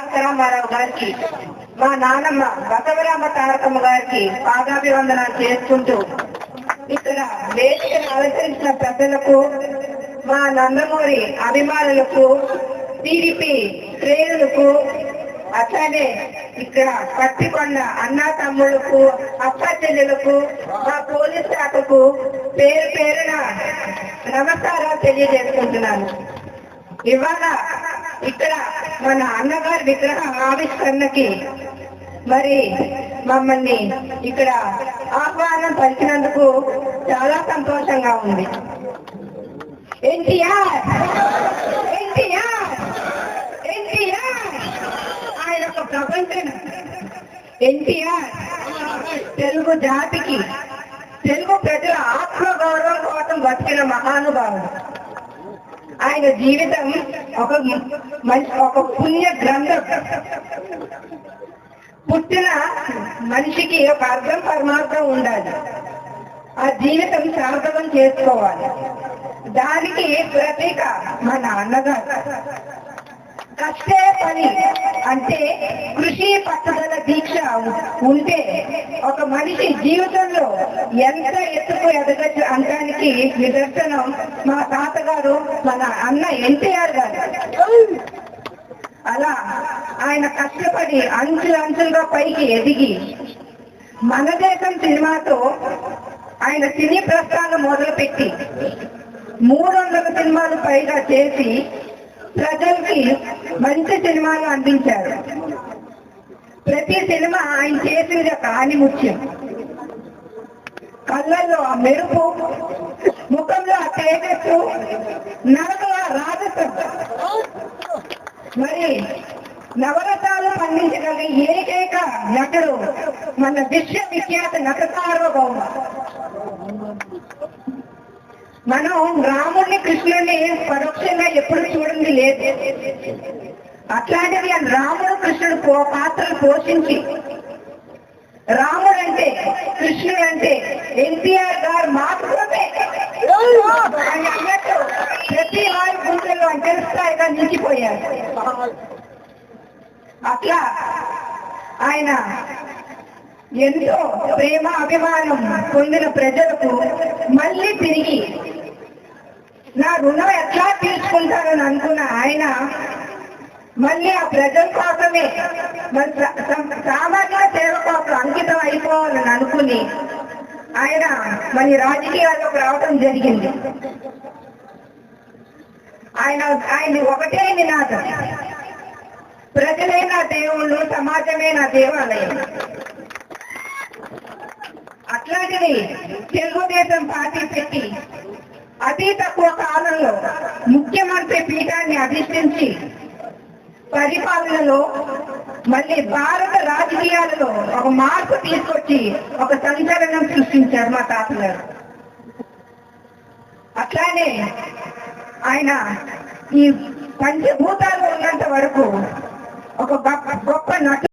తారక రామారావు గారికి, మా నాన్నమ్మ బసవరామ తారకమ్మ గారికి పాదాభివందనాలు చేసుకుంటూ, ఇక్కడ వేదికను అలంకరించిన పెద్దలకు, మా నందమూరి అభిమానులకు, టీడీపీ శ్రేణులకు, అట్లానే ఇక్కడ పత్తికొండ అన్నా తమ్ముళ్లకు, అక్క చెల్లెలకు, మా పోలీస్ శాఖకు పేరు పేరున నమస్కారాలు తెలియజేసుకుంటున్నాను. ఇవాళ ఇక్కడ మన అన్నగారి విగ్రహం ఆవిష్కరణకి మరి మమ్మల్ని ఇక్కడ ఆహ్వానం పలికినందుకు చాలా సంతోషంగా ఉంది. ఎన్టీఆర్ ఎన్టీఆర్ ఎన్టీఆర్ ఆయన ఒక ప్రపంచం. ఎన్టీఆర్ తెలుగు జాతికి, తెలుగు ప్రజల ఆత్మగౌరవం కోసం బతికిన మహానుభావుడు. ఆయన జీవితం ఒక పుణ్య గ్రంథం. పుట్టిన మనిషికి ఒక అర్థం పరమార్థం ఉండాలి. ఆ జీవితం సార్థకం చేసుకోవాలి. దానికి ప్రతీక మన అన్నగారు. కష్టే పని అంటే కృషి, పట్టుదల, దీక్ష ఉంటే ఒక మనిషి జీవితంలో ఎంత ఎత్తుకు ఎదగచ్చు అనడానికి నిదర్శనం మా తాతగారు, మన అన్న ఎన్టీఆర్ గారు. అలా ఆయన కష్టపడి అంచులుగా పైకి ఎదిగి మన దేశం సినిమాతో ఆయన సినీ ప్రస్థానం మొదలుపెట్టి 300 సినిమాలు పైగా చేసి ప్రజలకి మంచి సినిమాలు అందించారు. ప్రతి సినిమా ఆయన చేసింది ఒక ఆణిముత్యం. కళ్ళల్లో ఆ మెరుపు, ముఖంలో ఆ తేజస్సు, నడకలో ఆ రాజసం, మరి నవరసాలు పండించగలిగే ఏకైక నటుడు మన విశ్వవిఖ్యాత నట సార్వభౌమ. మనం రాముడిని, కృష్ణుడిని పరోక్షంగా ఎప్పుడు చూడండి లేదు. అట్లాంటిది రాముడు, కృష్ణుడు పాత్రలు పోషించి, రాముడు అంటే, కృష్ణుడు అంటే ఎన్టీఆర్ గారు మాత్రమే అని అన్నట్టు ప్రతి వారి గుండెల్లో అంతరిస్థాయిగా నిలిచిపోయారు. అట్లా ఆయన ఎంతో ప్రేమ, అభిమానం పొందిన ప్రజలకు మళ్ళీ తిరిగి నా రుణం ఎట్లా తీర్చుకుంటారని అనుకున్న ఆయన మళ్ళీ ఆ ప్రజల కోసమే, సామాజిక సేవ కోసం అంకితం అయిపోవాలని అనుకుని ఆయన మరి రాజకీయాల్లోకి రావడం జరిగింది. ఆయన ఒకటే నినాదం, ప్రజలే నా దేవుళ్ళు, సమాజమే నా దేవాలయం. అట్లాంటిది తెలుగుదేశం పార్టీ పెట్టి అతి తక్కువ కాలంలో ముఖ్యమంత్రి పీఠాన్ని అధిష్ఠించి పరిపాలనలో మళ్ళీ భారత రాజకీయాలలో ఒక మార్పు తీసుకొచ్చి ఒక సంచలనం సృష్టించారు మా తాతగారు. అట్లానే ఆయన ఈ పంచభూతాలు ఉన్నంత వరకు ఒక గొప్ప నటు.